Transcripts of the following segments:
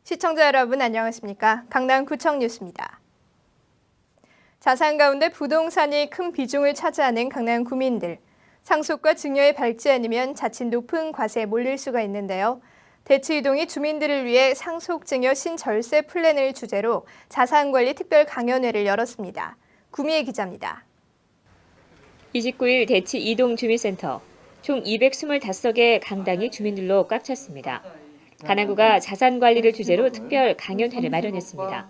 시청자 여러분 안녕하십니까? 강남구청 뉴스입니다. 자산 가운데 부동산이 큰 비중을 차지하는 강남 구민들. 상속과 증여에 밟지 않으면 자칫 높은 과세에 몰릴 수가 있는데요. 대치이동이 주민들을 위해 상속 증여 신절세 플랜을 주제로 자산관리 특별 강연회를 열었습니다. 구미애 기자입니다. 29일 대치이동 주민센터 총 225개 강당이 주민들로 꽉 찼습니다. 강남구가 자산관리를 주제로 특별 강연회를 마련했습니다.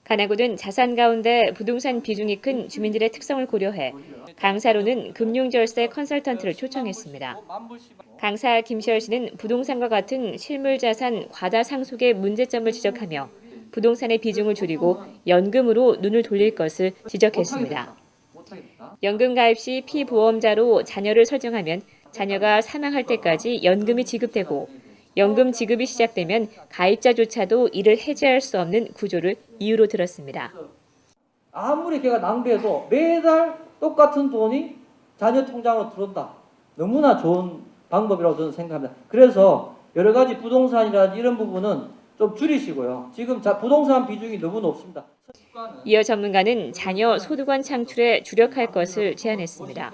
강남구는 자산 가운데 부동산 비중이 큰 주민들의 특성을 고려해 강사로는 금융절세 컨설턴트를 초청했습니다. 강사 김시열 씨는 부동산과 같은 실물자산 과다 상속의 문제점을 지적하며 부동산의 비중을 줄이고 연금으로 눈을 돌릴 것을 지적했습니다. 연금 가입 시 피보험자로 자녀를 설정하면 자녀가 사망할 때까지 연금이 지급되고 연금 지급이 시작되면 가입자조차도 이를 해지할 수 없는 구조를 이유로 들었습니다. 아무리 걔가 낭비해도 매달 똑같은 돈이 자녀 통장으로 들어온다. 너무나 좋은 방법이라고 저는 생각합니다. 그래서 여러 가지 부동산이라든지 이런 부분은 좀 줄이시고요. 지금 부동산 비중이 너무 높습니다. 이어 전문가는 자녀 소득원 창출에 주력할 것을 제안했습니다.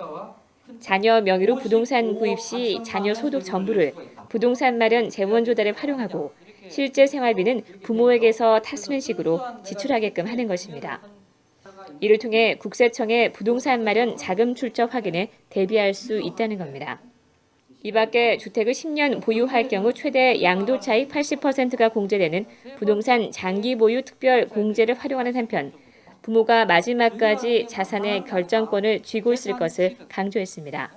자녀 명의로 부동산 구입 시 자녀 소득 전부를 부동산 마련 재원 조달에 활용하고 실제 생활비는 부모에게서 타쓰는 식으로 지출하게끔 하는 것입니다. 이를 통해 국세청의 부동산 마련 자금 출처 확인에 대비할 수 있다는 겁니다. 이 밖에 주택을 10년 보유할 경우 최대 양도 차익 80%가 공제되는 부동산 장기 보유 특별 공제를 활용하는 한편 부모가 마지막까지 자산의 결정권을 쥐고 있을 것을 강조했습니다.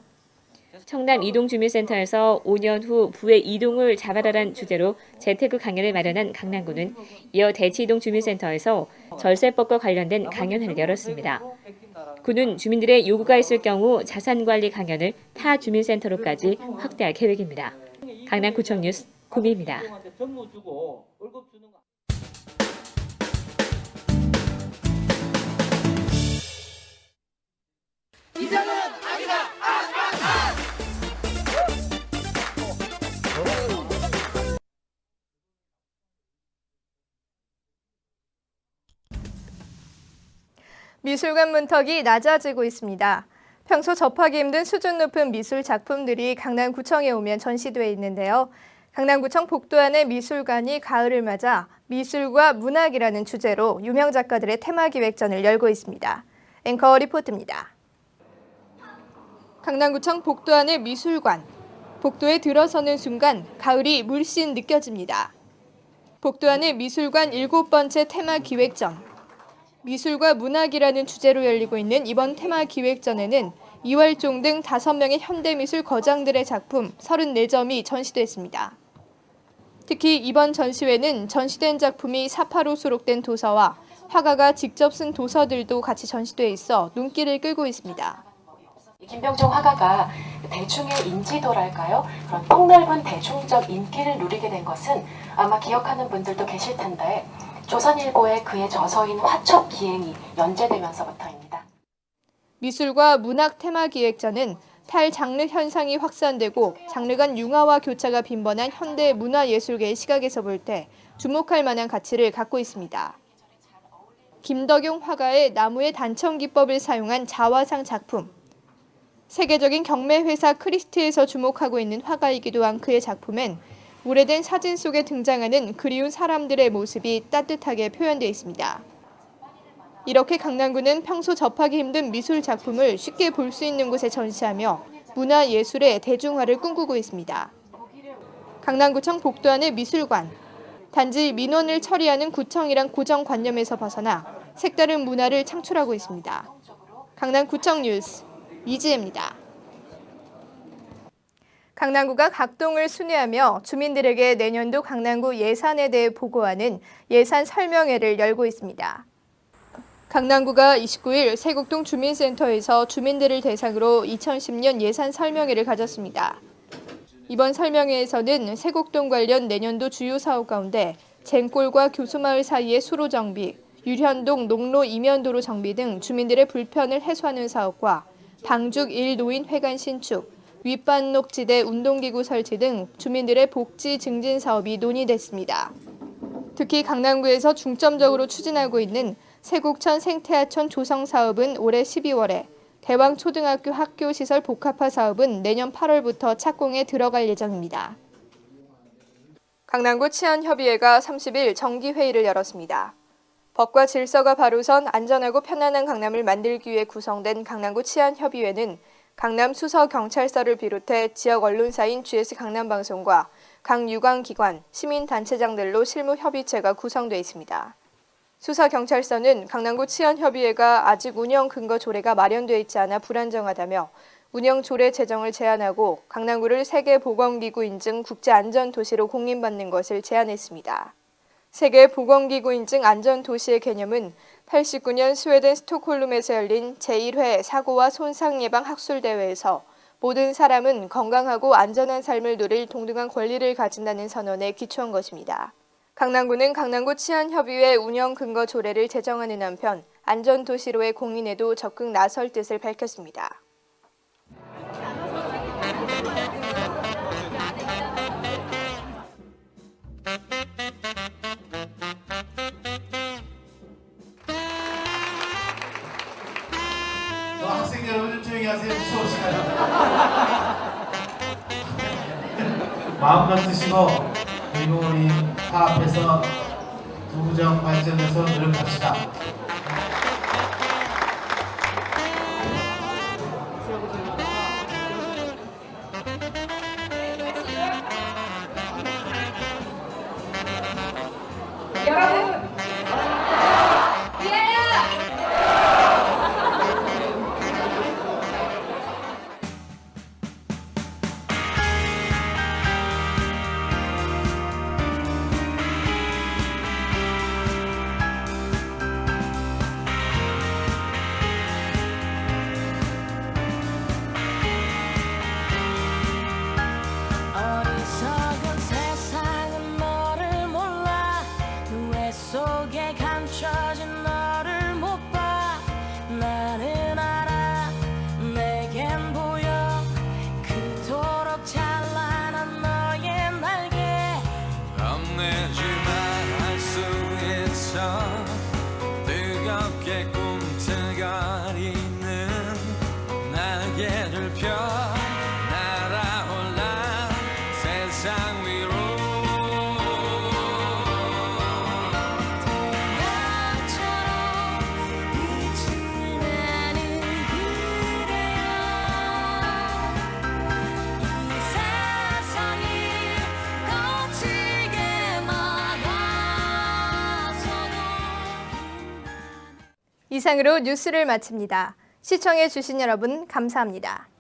청담 이동주민센터에서 5년 후 부의 이동을 잡아라란 주제로 재테크 강연을 마련한 강남구는 이어 대치이동주민센터에서 절세법과 관련된 강연회를 열었습니다. 구는 주민들의 요구가 있을 경우 자산관리 강연을 타 주민센터로까지 확대할 계획입니다. 강남구청 뉴스 구미입니다. 이제는 아니다. 미술관 문턱이 낮아지고 있습니다. 평소 접하기 힘든 수준 높은 미술 작품들이 강남구청에 오면 전시돼 있는데요. 강남구청 복도안의 미술관이 가을을 맞아 미술과 문학이라는 주제로 유명 작가들의 테마기획전을 열고 있습니다. 앵커 리포트입니다. 강남구청 복도안의 미술관. 복도에 들어서는 순간 가을이 물씬 느껴집니다. 복도안의 미술관 7번째 테마기획전. 미술과 문학이라는 주제로 열리고 있는 이번 테마기획전에는 이월종 등 5명의 현대미술 거장들의 작품 34점이 전시됐습니다. 특히 이번 전시회는 전시된 작품이 사파로 수록된 도서와 화가가 직접 쓴 도서들도 같이 전시돼 있어 눈길을 끌고 있습니다. 김병종 화가가 대중의 인지도랄까요? 그런 폭넓은 대중적 인기를 누리게 된 것은 아마 기억하는 분들도 계실 텐데 조선일보에 그의 저서인 화첩기행이 연재되면서부터입니다. 미술과 문학 테마기획전은 탈장르 현상이 확산되고 장르 간 융화와 교차가 빈번한 현대 문화예술계의 시각에서 볼 때 주목할 만한 가치를 갖고 있습니다. 김덕용 화가의 나무의 단청 기법을 사용한 자화상 작품. 세계적인 경매회사 크리스트에서 주목하고 있는 화가이기도 한 그의 작품엔 오래된 사진 속에 등장하는 그리운 사람들의 모습이 따뜻하게 표현되어 있습니다. 이렇게 강남구는 평소 접하기 힘든 미술 작품을 쉽게 볼 수 있는 곳에 전시하며 문화예술의 대중화를 꿈꾸고 있습니다. 강남구청 복도안의 미술관. 단지 민원을 처리하는 구청이란 고정관념에서 벗어나 색다른 문화를 창출하고 있습니다. 강남구청 뉴스 이지혜입니다. 강남구가 각동을 순회하며 주민들에게 내년도 강남구 예산에 대해 보고하는 예산 설명회를 열고 있습니다. 강남구가 29일 세곡동 주민센터에서 주민들을 대상으로 2010년 예산 설명회를 가졌습니다. 이번 설명회에서는 세곡동 관련 내년도 주요 사업 가운데 쟁골과 교수마을 사이의 수로 정비, 유현동 농로 이면도로 정비 등 주민들의 불편을 해소하는 사업과 방죽 1노인 회관 신축, 윗반록지대 운동기구 설치 등 주민들의 복지 증진 사업이 논의됐습니다. 특히 강남구에서 중점적으로 추진하고 있는 세곡천 생태하천 조성 사업은 올해 12월에, 대왕초등학교 학교시설 복합화 사업은 내년 8월부터 착공에 들어갈 예정입니다. 강남구 치안협의회가 30일 정기회의를 열었습니다. 법과 질서가 바로선 안전하고 편안한 강남을 만들기 위해 구성된 강남구 치안협의회는 강남 수서경찰서를 비롯해 지역 언론사인 GS 강남방송과 각 유관기관, 시민단체장들로 실무협의체가 구성되어 있습니다. 수서경찰서는 강남구 치안협의회가 아직 운영 근거 조례가 마련되어 있지 않아 불안정하다며 운영 조례 제정을 제안하고 강남구를 세계보건기구 인증 국제안전도시로 공인받는 것을 제안했습니다. 세계보건기구 인증 안전도시의 개념은 89년 스웨덴 스톡홀름에서 열린 제1회 사고와 손상 예방 학술대회에서 모든 사람은 건강하고 안전한 삶을 누릴 동등한 권리를 가진다는 선언에 기초한 것입니다. 강남구는 강남구 치안협의회 운영 근거 조례를 제정하는 한편 안전도시로의 공인에도 적극 나설 뜻을 밝혔습니다. 학생 여러분 좀 조용히 하세요. 무서우시나요? 마음만 드시고 그리고 우리 화합해서 부정 발전해서 노력합시다. 어리석은 세상은 너를 몰라 후회 속에 감춰진 너를 못 봐 나는 알아 내겐 보여 그토록 찬란한 너의 날개 겁내지만 할 수 있어 뜨겁게 꿈틀거리는 날개를 펴 날아올라 세상 위로 태양처럼 빛을 내는 그대여 이 세상이 거칠게 막아서도 이상으로 뉴스를 마칩니다. 시청해주신 여러분 감사합니다.